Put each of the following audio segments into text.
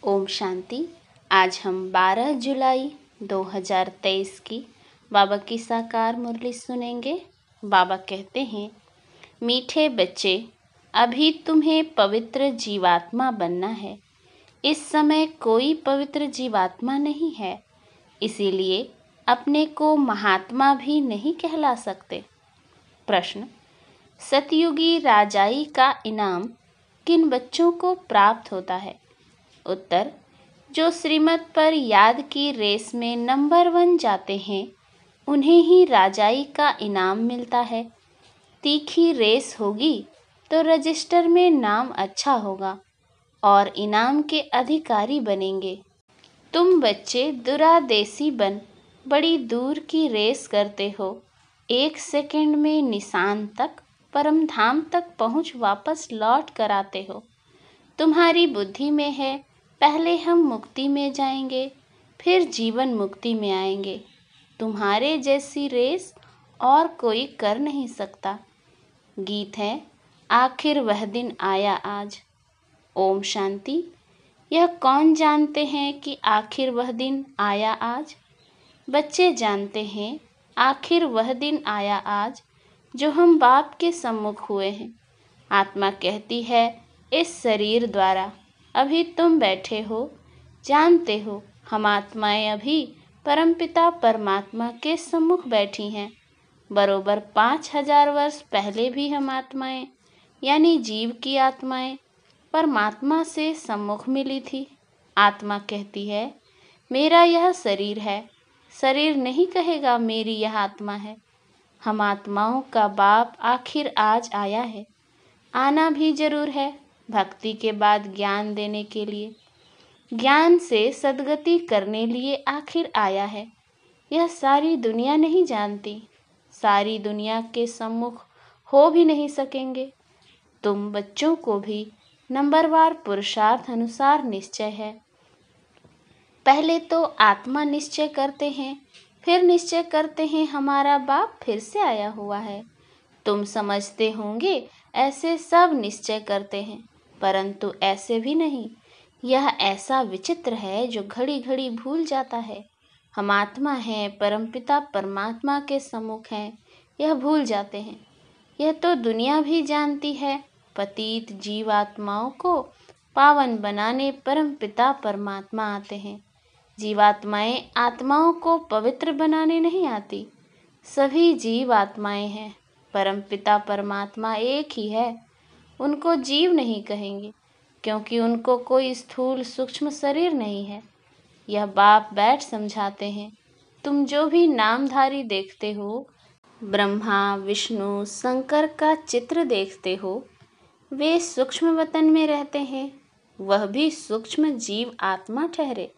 ओम शांति। आज हम 12 जुलाई 2023 की बाबा की साकार मुरली सुनेंगे। बाबा कहते हैं, मीठे बच्चे, अभी तुम्हें पवित्र जीवात्मा बनना है। इस समय कोई पवित्र जीवात्मा नहीं है, इसीलिए अपने को महात्मा भी नहीं कहला सकते। प्रश्न, सतयुगी राजाई का इनाम किन बच्चों को प्राप्त होता है? उत्तर, जो श्रीमत पर याद की रेस में नंबर 1 जाते हैं, उन्हें ही राजाई का इनाम मिलता है। तीखी रेस होगी तो रजिस्टर में नाम अच्छा होगा और इनाम के अधिकारी बनेंगे। तुम बच्चे दुरादेसी बन बड़ी दूर की रेस करते हो। 1 सेकंड में निशान तक, परम धाम तक पहुंच वापस लौट कर आते हो। तुम्हारी बुद्धि में है, पहले हम मुक्ति में जाएंगे, फिर जीवन मुक्ति में आएंगे। तुम्हारे जैसी रेस और कोई कर नहीं सकता। गीत है, आखिर वह दिन आया आज। ओम शांति। यह कौन जानते हैं कि आखिर वह दिन आया आज? बच्चे जानते हैं, आखिर वह दिन आया आज जो हम बाप के सम्मुख हुए हैं। आत्मा कहती है, इस शरीर द्वारा अभी तुम बैठे हो, जानते हो हम आत्माएं अभी परमपिता परमात्मा के सम्मुख बैठी हैं। बरोबर 5000 वर्ष पहले भी हम आत्माएं यानी जीव की आत्माएं परमात्मा से सम्मुख मिली थी। आत्मा कहती है, मेरा यह शरीर है। शरीर नहीं कहेगा मेरी यह आत्मा है। हम आत्माओं का बाप आखिर आज आया है। आना भी जरूर है, भक्ति के बाद ज्ञान देने के लिए, ज्ञान से सद्गति करने लिए आखिर आया है। यह सारी दुनिया नहीं जानती, सारी दुनिया के सम्मुख हो भी नहीं सकेंगे। तुम बच्चों को भी नंबरवार पुरुषार्थ अनुसार निश्चय है। पहले तो आत्मा निश्चय करते हैं, फिर निश्चय करते हैं हमारा बाप फिर से आया हुआ है। तुम समझते होंगे ऐसे सब निश्चय करते हैं, परंतु ऐसे भी नहीं। यह ऐसा विचित्र है जो घड़ी घड़ी भूल जाता है। हम आत्मा हैं, परमपिता परमात्मा के सम्मुख हैं, यह भूल जाते हैं। यह तो दुनिया भी जानती है। पतित जीवात्माओं को पावन बनाने परमपिता परमात्मा आते हैं। जीवात्माएं आत्माओं को पवित्र बनाने नहीं आती। सभी जीव आत्माएं हैं, परमपिता परमात्मा एक ही है। उनको जीव नहीं कहेंगे, क्योंकि उनको कोई स्थूल सूक्ष्म शरीर नहीं है। यह बाप बैठ समझाते हैं, तुम जो भी नामधारी देखते हो, ब्रह्मा विष्णु शंकर का चित्र देखते हो, वे सूक्ष्म वतन में रहते हैं। वह भी सूक्ष्म जीव आत्मा ठहरे।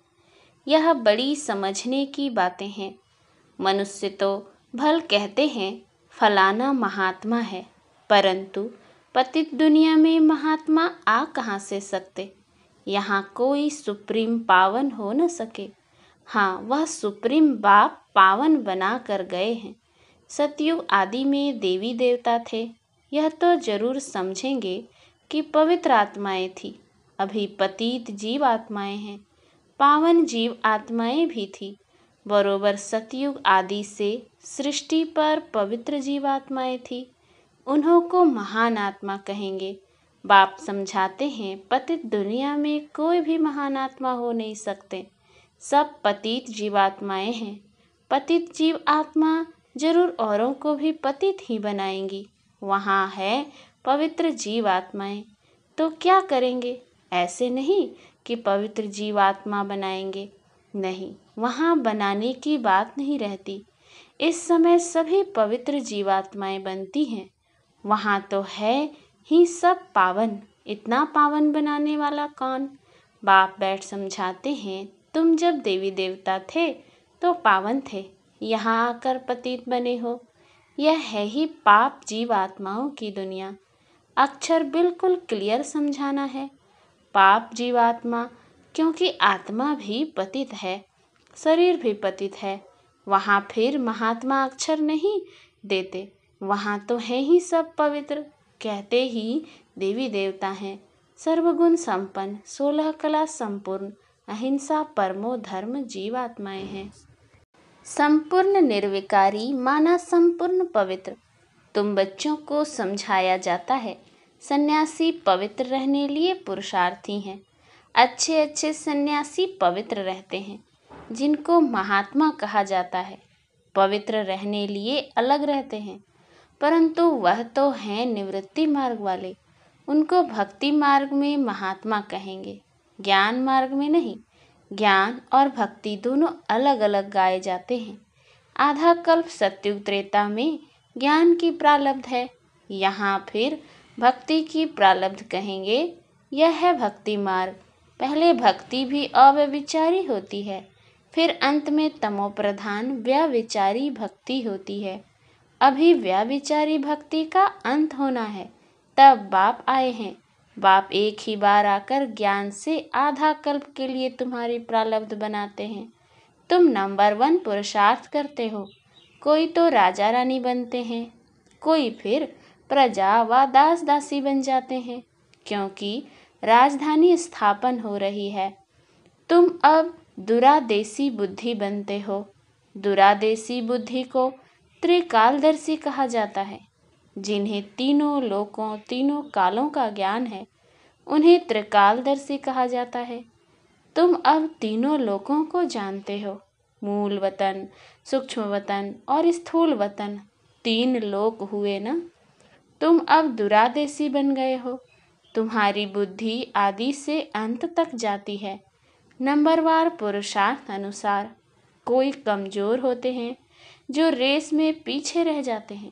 यह बड़ी समझने की बातें हैं। मनुष्य तो भल कहते हैं फलाना महात्मा है, परंतु पतित दुनिया में महात्मा आ कहाँ से सकते? यहाँ कोई सुप्रीम पावन हो न सके। हाँ, वह सुप्रीम बाप पावन बना कर गए हैं। सतयुग आदि में देवी देवता थे, यह तो जरूर समझेंगे कि पवित्र आत्माएं थी। अभी पतित जीव आत्माएं हैं, पावन जीव आत्माएं भी थी। बरोबर सतयुग आदि से सृष्टि पर पवित्र जीवात्माएं थी। उन्हों को महान आत्मा कहेंगे। बाप समझाते हैं, पतित दुनिया में कोई भी महान आत्मा हो नहीं सकते। सब पतित जीवात्माएं हैं। पतित जीव आत्मा जरूर औरों को भी पतित ही बनाएंगी। वहाँ है पवित्र जीव आत्माएं, तो क्या करेंगे? ऐसे नहीं कि पवित्र जीवात्मा बनाएंगे, नहीं, वहाँ बनाने की बात नहीं रहती। इस समय सभी पवित्र जीवात्माएं बनती हैं। वहाँ तो है ही सब पावन। इतना पावन बनाने वाला कौन? बाप बैठ समझाते हैं, तुम जब देवी देवता थे तो पावन थे, यहाँ आकर पतित बने हो। यह है ही पाप जीवात्माओं की दुनिया। अक्षर बिल्कुल क्लियर समझाना है। पाप जीवात्मा, क्योंकि आत्मा भी पतित है, शरीर भी पतित है। वहाँ फिर महात्मा अक्षर नहीं देते। वहाँ तो है ही सब पवित्र, कहते ही देवी देवता हैं। सर्वगुण संपन्न, 16 कला संपूर्ण, अहिंसा परमो धर्म जीवात्माएं हैं। संपूर्ण निर्विकारी माना संपूर्ण पवित्र। तुम बच्चों को समझाया जाता है सन्यासी पवित्र रहने लिए पुरुषार्थी हैं। अच्छे अच्छे सन्यासी पवित्र रहते हैं, जिनको महात्मा कहा जाता है। पवित्र रहने लिए अलग रहते हैं, परंतु वह तो हैं निवृत्ति मार्ग वाले। उनको भक्ति मार्ग में महात्मा कहेंगे, ज्ञान मार्ग में नहीं। ज्ञान और भक्ति दोनों अलग अलग गाए जाते हैं। आधा कल्प सत्युग त्रेता में ज्ञान की प्रारब्ध है, यहाँ फिर भक्ति की प्रारब्ध कहेंगे। यह है भक्ति मार्ग। पहले भक्ति भी अव्यभिचारी होती है, फिर अंत में तमोप्रधान व्यभिचारी भक्ति होती है। अभी व्यभिचारी भक्ति का अंत होना है, तब बाप आए हैं। बाप एक ही बार आकर ज्ञान से आधा कल्प के लिए तुम्हारी प्रारब्ध बनाते हैं। तुम नंबर 1 पुरुषार्थ करते हो। कोई तो राजा रानी बनते हैं, कोई फिर प्रजा व दास दासी बन जाते हैं, क्योंकि राजधानी स्थापन हो रही है। तुम अब दुरादेशी बुद्धि बनते हो। दुरादेशी बुद्धि को त्रिकालदर्शी कहा जाता है। जिन्हें तीनों लोकों तीनों कालों का ज्ञान है, उन्हें त्रिकालदर्शी कहा जाता है। तुम अब तीनों लोकों को जानते हो। मूल वतन, सूक्ष्म वतन और स्थूल वतन, 3 लोक हुए ना। तुम अब दुरादेशी बन गए हो। तुम्हारी बुद्धि आदि से अंत तक जाती है, नंबरवार पुरुषार्थ अनुसार। कोई कमजोर होते हैं जो रेस में पीछे रह जाते हैं।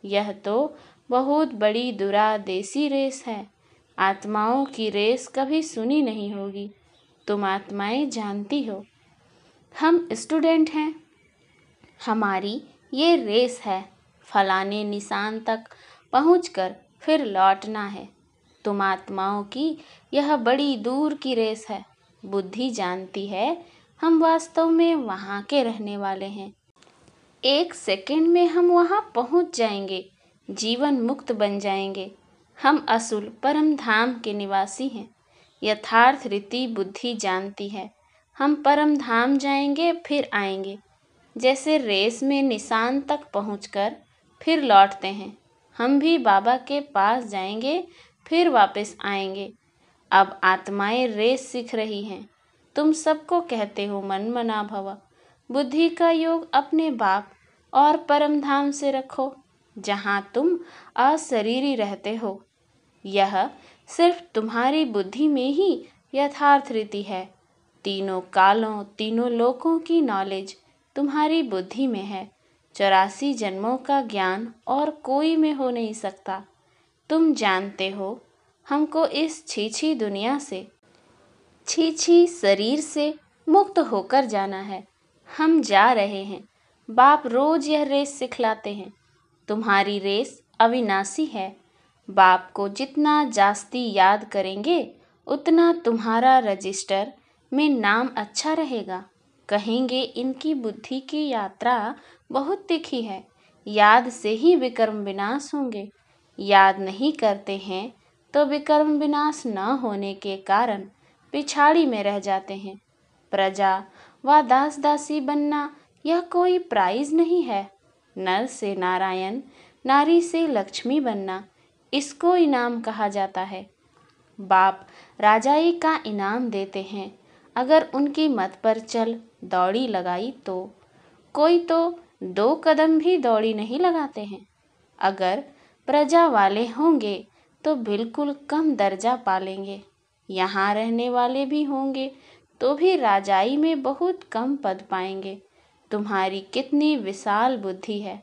यह तो बहुत बड़ी दुरादेशी रेस है। आत्माओं की रेस कभी सुनी नहीं होगी। तुम आत्माएं जानती हो, हम स्टूडेंट हैं, हमारी ये रेस है। फलाने निशान तक पहुंचकर फिर लौटना है। तुम आत्माओं की यह बड़ी दूर की रेस है। बुद्धि जानती है हम वास्तव में वहाँ के रहने वाले हैं। 1 सेकंड में हम वहाँ पहुँच जाएंगे, जीवन मुक्त बन जाएंगे। हम असुल परम धाम के निवासी हैं। यथार्थ रीति बुद्धि जानती है हम परम धाम जाएंगे फिर आएंगे। जैसे रेस में निशान तक पहुंचकर फिर लौटते हैं, हम भी बाबा के पास जाएंगे फिर वापस आएंगे। अब आत्माएं रेस सीख रही हैं। तुम सबको कहते हो मन मना भव। बुद्धि का योग अपने बाप और परम धाम से रखो, जहाँ तुम अशरीरी रहते हो। यह सिर्फ तुम्हारी बुद्धि में ही यथार्थ रीति है। तीनों कालों तीनों लोकों की नॉलेज तुम्हारी बुद्धि में है। 84 जन्मों का ज्ञान और कोई में हो नहीं सकता। तुम जानते हो हमको इस छीछी दुनिया से, छीछी शरीर से मुक्त होकर जाना है। हम जा रहे हैं। बाप रोज यह रेस सिखलाते हैं। तुम्हारी रेस अविनाशी है। बाप को जितना जास्ती याद करेंगे, उतना तुम्हारा रजिस्टर में नाम अच्छा रहेगा। कहेंगे इनकी बुद्धि की यात्रा बहुत तीखी है। याद से ही विकर्म विनाश होंगे। याद नहीं करते हैं तो विकर्म विनाश न होने के कारण पिछाड़ी में रह जाते हैं। प्रजा व दास दासी बनना यह कोई प्राइज नहीं है। नर से नारायण, नारी से लक्ष्मी बनना, इसको इनाम कहा जाता है। बाप राजाई का इनाम देते हैं। अगर उनकी मत पर चल दौड़ी लगाई तो कोई तो 2 कदम भी दौड़ी नहीं लगाते हैं। अगर प्रजा वाले होंगे तो बिल्कुल कम दर्जा पालेंगे। यहाँ रहने वाले भी होंगे तो भी राजाई में बहुत कम पद पाएंगे। तुम्हारी कितनी विशाल बुद्धि है।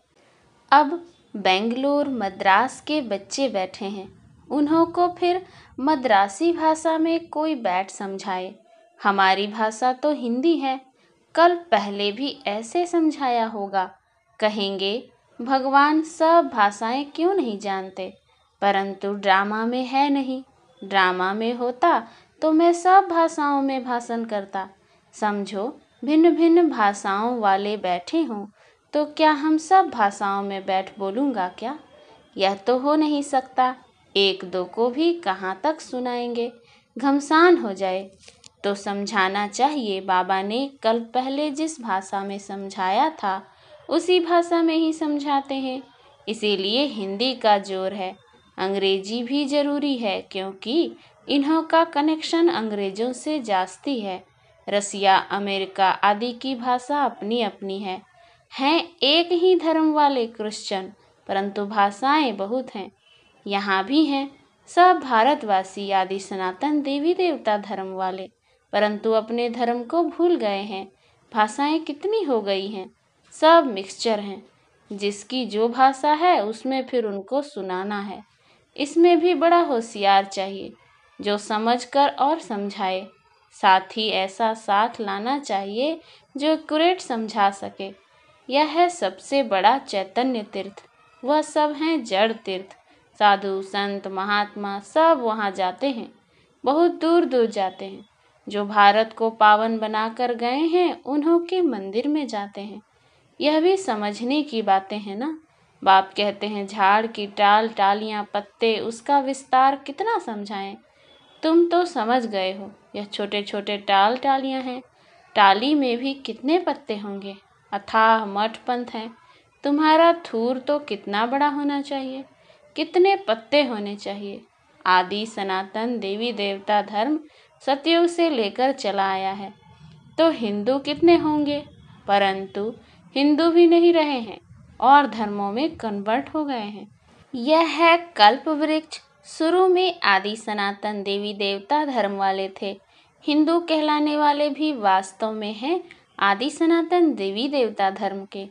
अब बेंगलोर मद्रास के बच्चे बैठे हैं, उन्हों को फिर मद्रासी भाषा में कोई बैठ समझाए। हमारी भाषा तो हिंदी है, कल पहले भी ऐसे समझाया होगा। कहेंगे भगवान सब भाषाएं क्यों नहीं जानते, परंतु ड्रामा में है नहीं। ड्रामा में होता तो मैं सब भाषाओं में भाषण करता। समझो भिन्न भिन्न भाषाओं वाले बैठे हों तो क्या हम सब भाषाओं में बैठ बोलूँगा क्या? यह तो हो नहीं सकता। एक दो को भी कहाँ तक सुनाएंगे, घमसान हो जाए तो समझाना चाहिए। बाबा ने कल पहले जिस भाषा में समझाया था उसी भाषा में ही समझाते हैं, इसीलिए हिंदी का जोर है। अंग्रेजी भी जरूरी है क्योंकि इन्हों का कनेक्शन अंग्रेजों से जास्ती है। रसिया, अमेरिका आदि की भाषा अपनी अपनी है। हैं एक ही धर्म वाले क्रिश्चियन, परंतु भाषाएं बहुत हैं। यहाँ भी हैं सब भारतवासी आदि सनातन देवी देवता धर्म वाले, परंतु अपने धर्म को भूल गए हैं। भाषाएं कितनी हो गई हैं, सब मिक्सचर हैं। जिसकी जो भाषा है उसमें फिर उनको सुनाना है। इसमें भी बड़ा होशियार चाहिए जो समझकर और समझाए। साथ ही ऐसा साथ लाना चाहिए जो एक्यूरेट समझा सके। यह है सबसे बड़ा चैतन्य तीर्थ। वह सब हैं जड़ तीर्थ। साधु संत महात्मा सब वहाँ जाते हैं, बहुत दूर दूर जाते हैं। जो भारत को पावन बनाकर गए हैं उन्हों के मंदिर में जाते हैं। यह भी समझने की बातें हैं ना। बाप कहते हैं झाड़ की टाल, टालियाँ, पत्ते, उसका विस्तार कितना समझाएं। तुम तो समझ गए हो, यह छोटे छोटे टाल टालियाँ हैं। टाली में भी कितने पत्ते होंगे। अथाह मठ पंथ है। तुम्हारा थूर तो कितना बड़ा होना चाहिए, कितने पत्ते होने चाहिए। आदि सनातन देवी देवता धर्म सतयुग से लेकर चला आया है, तो हिंदू कितने होंगे। परंतु हिंदू भी नहीं रहे हैं और धर्मों में कन्वर्ट हो गए हैं। यह है कल्प वृक्ष। शुरू में आदि सनातन देवी देवता धर्म वाले थे। हिंदू कहलाने वाले भी वास्तव में हैं आदि सनातन देवी देवता धर्म के,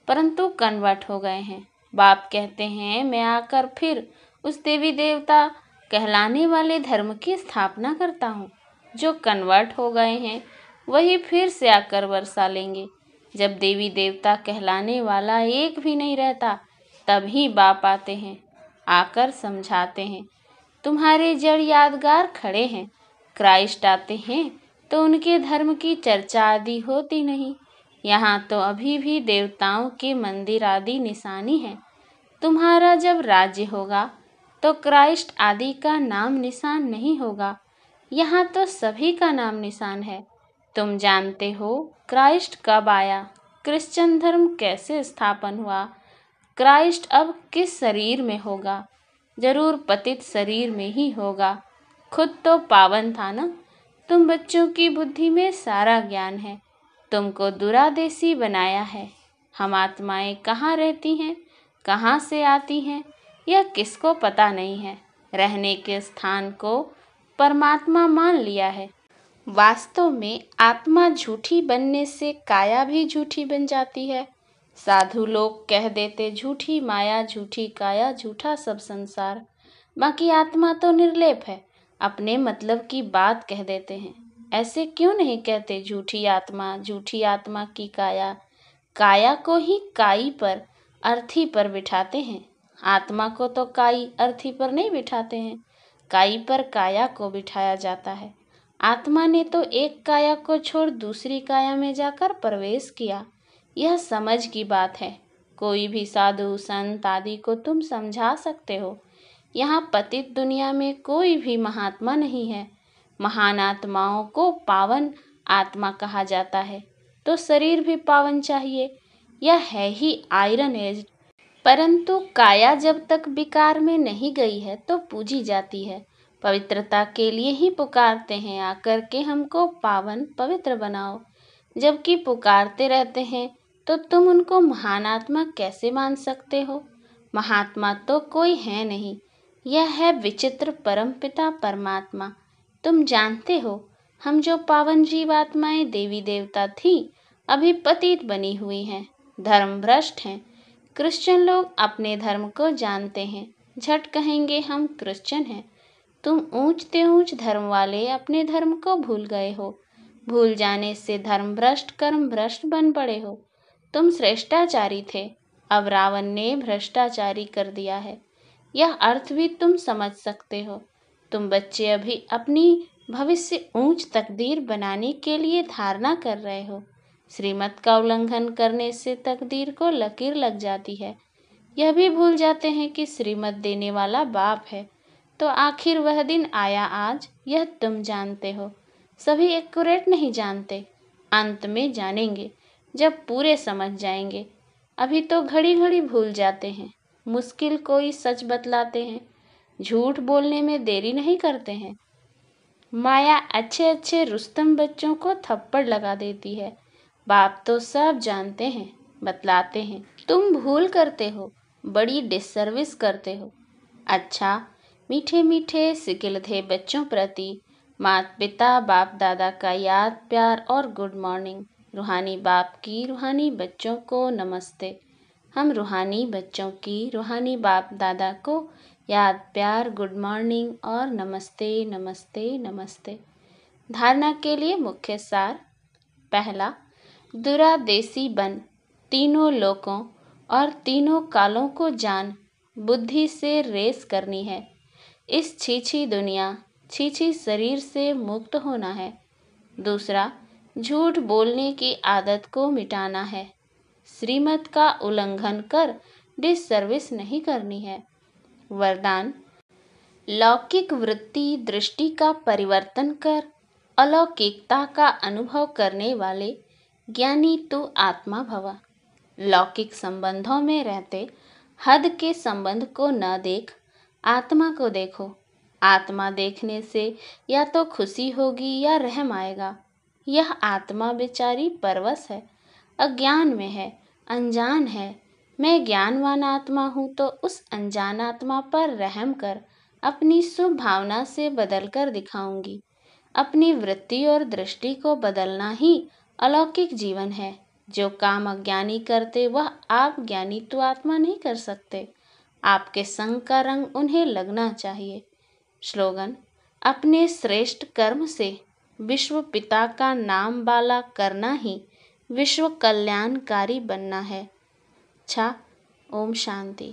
परंतु कन्वर्ट हो गए हैं। बाप कहते हैं मैं आकर फिर उस देवी देवता कहलाने वाले धर्म की स्थापना करता हूँ। जो कन्वर्ट हो गए हैं वही फिर से आकर वर्षा लेंगे। जब देवी देवता कहलाने वाला एक भी नहीं रहता तभी बाप आते हैं, आकर समझाते हैं। तुम्हारे जड़ यादगार खड़े हैं। क्राइस्ट आते हैं तो उनके धर्म की चर्चा आदि होती नहीं। यहाँ तो अभी भी देवताओं के मंदिर आदि निशानी है। तुम्हारा जब राज्य होगा तो क्राइस्ट आदि का नाम निशान नहीं होगा। यहाँ तो सभी का नाम निशान है। तुम जानते हो क्राइस्ट कब आया, क्रिश्चियन धर्म कैसे स्थापन हुआ, क्राइस्ट अब किस शरीर में होगा। जरूर पतित शरीर में ही होगा। खुद तो पावन था ना। तुम बच्चों की बुद्धि में सारा ज्ञान है। तुमको दुरादेशी बनाया है। हम आत्माएं कहाँ रहती हैं, कहाँ से आती हैं, यह किसको पता नहीं है। रहने के स्थान को परमात्मा मान लिया है। वास्तव में आत्मा झूठी बनने से काया भी झूठी बन जाती है। साधु लोग कह देते झूठी माया, झूठी काया, झूठा सब संसार। बाकी आत्मा तो निर्लेप है, अपने मतलब की बात कह देते हैं। ऐसे क्यों नहीं कहते झूठी आत्मा की काया। काया को ही काई पर, अर्थी पर बिठाते हैं। आत्मा को तो काई अर्थी पर नहीं बिठाते हैं, काई पर काया को बिठाया जाता है। आत्मा ने तो एक काया को छोड़ दूसरी काया में जाकर प्रवेश किया। यह समझ की बात है। कोई भी साधु संत आदि को तुम समझा सकते हो। यहाँ पतित दुनिया में कोई भी महात्मा नहीं है। महान आत्माओं को पावन आत्मा कहा जाता है, तो शरीर भी पावन चाहिए। यह है ही आयरन एज। परंतु काया जब तक विकार में नहीं गई है तो पूजी जाती है। पवित्रता के लिए ही पुकारते हैं आकर के हमको पावन पवित्र बनाओ। जबकि पुकारते रहते हैं तो तुम उनको महान आत्मा कैसे मान सकते हो। महात्मा तो कोई है नहीं, यह है विचित्र परमपिता परमात्मा। तुम जानते हो हम जो पावन जीवात्माएं देवी देवता थी अभी पतित बनी हुई हैं, धर्म भ्रष्ट हैं। क्रिश्चियन लोग अपने धर्म को जानते हैं, झट कहेंगे हम क्रिश्चियन हैं। तुम ऊंचते ऊंच धर्म वाले अपने धर्म को भूल गए हो। भूल जाने से धर्म भ्रष्ट कर्म भ्रष्ट बन पड़े हो। तुम श्रेष्ठाचारी थे, अब रावण ने भ्रष्टाचारी कर दिया है। यह अर्थ भी तुम समझ सकते हो। तुम बच्चे अभी अपनी भविष्य ऊंच तकदीर बनाने के लिए धारणा कर रहे हो। श्रीमत का उल्लंघन करने से तकदीर को लकीर लग जाती है। यह भी भूल जाते हैं कि श्रीमत देने वाला बाप है। तो आखिर वह दिन आया आज, यह तुम जानते हो। सभी एक्यूरेट नहीं जानते, अंत में जानेंगे जब पूरे समझ जाएंगे। अभी तो घड़ी घड़ी भूल जाते हैं, मुश्किल कोई सच बतलाते हैं, झूठ बोलने में देरी नहीं करते हैं। माया अच्छे अच्छे रुस्तम बच्चों को थप्पड़ लगा देती है। बाप तो सब जानते हैं, बतलाते हैं। तुम भूल करते हो, बड़ी डिससर्विस करते हो। अच्छा, मीठे मीठे सिकिलधे बच्चों प्रति माता पिता बाप दादा का याद प्यार और गुड मॉर्निंग। रूहानी बाप की रूहानी बच्चों को नमस्ते। हम रूहानी बच्चों की रूहानी बाप दादा को याद प्यार गुड मॉर्निंग और नमस्ते नमस्ते नमस्ते। धारणा के लिए मुख्य सार। पहला, दुरादेसी बन, तीनों लोकों और तीनों कालों को जान, बुद्धि से रेस करनी है। इस छीछी दुनिया छीछी शरीर से मुक्त होना है। दूसरा, झूठ बोलने की आदत को मिटाना है। श्रीमत का उल्लंघन कर डिससर्विस नहीं करनी है। वरदान, लौकिक वृत्ति दृष्टि का परिवर्तन कर अलौकिकता का अनुभव करने वाले ज्ञानी तू आत्मा भव। लौकिक संबंधों में रहते हद के संबंध को न देख, आत्मा को देखो। आत्मा देखने से या तो खुशी होगी या रहम आएगा। यह आत्मा बेचारी परवश है, अज्ञान में है, अनजान है। मैं ज्ञानवान आत्मा हूँ तो उस अनजान आत्मा पर रहम कर अपनी शुभ भावना से बदल कर दिखाऊंगी। अपनी वृत्ति और दृष्टि को बदलना ही अलौकिक जीवन है। जो काम अज्ञानी करते वह आप ज्ञानी तो आत्मा नहीं कर सकते। आपके संग का रंग उन्हें लगना चाहिए। स्लोगन, अपने श्रेष्ठ कर्म से विश्व पिता का नाम बाला करना ही विश्व कल्याणकारी बनना है। अच्छा, ओम शांति।